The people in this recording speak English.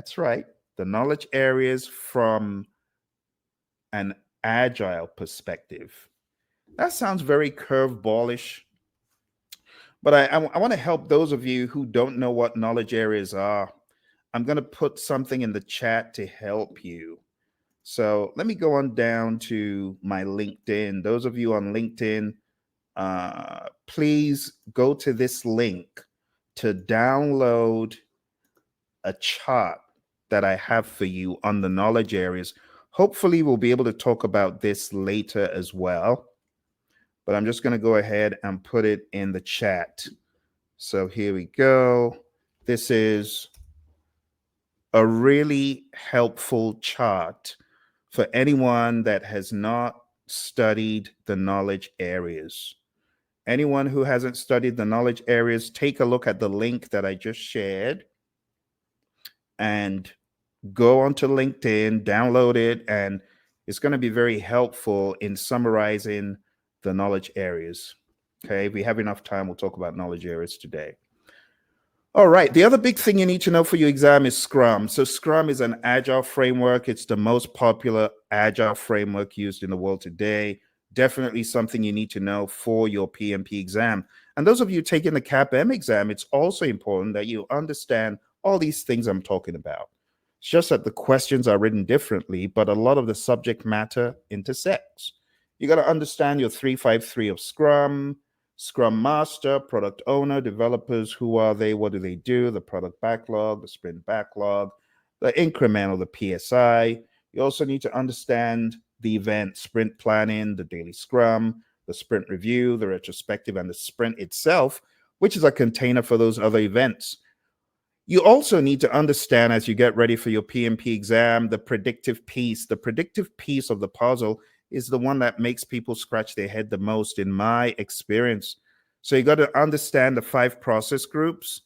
That's right. The knowledge areas from an agile perspective. That sounds very curveballish, but I want to help those of you who don't know what knowledge areas are. I'm going to put something in the chat to help you. So let me go on down to my LinkedIn. Those of you on LinkedIn, please go to this link to download a chart that I have for you on the knowledge areas. Hopefully, we'll be able to talk about this later as well. But I'm just going to go ahead and put it in the chat. So here we go. This is a really helpful chart for anyone that has not studied the knowledge areas. Anyone who hasn't studied the knowledge areas, take a look at the link that I just shared and go onto LinkedIn, download it, and it's going to be very helpful in summarizing the knowledge areas. Okay, if we have enough time, we'll talk about knowledge areas today. All right, the other big thing you need to know for your exam is Scrum. So Scrum is an agile framework. It's the most popular agile framework used in the world today. Definitely something you need to know for your PMP exam. And those of you taking the CAPM exam, it's also important that you understand all these things I'm talking about. It's just that the questions are written differently, but a lot of the subject matter intersects. You got to understand your 353 of Scrum, Scrum Master, Product Owner, developers, who are they, what do they do, the product backlog, the sprint backlog, the incremental, the PSI. You also need to understand the event, sprint planning, the daily Scrum, the sprint review, the retrospective, and the sprint itself, which is a container for those other events. You also need to understand, as you get ready for your PMP exam, the predictive piece. The predictive piece of the puzzle is the one that makes people scratch their head the most, in my experience. So you got to understand the 5 process groups,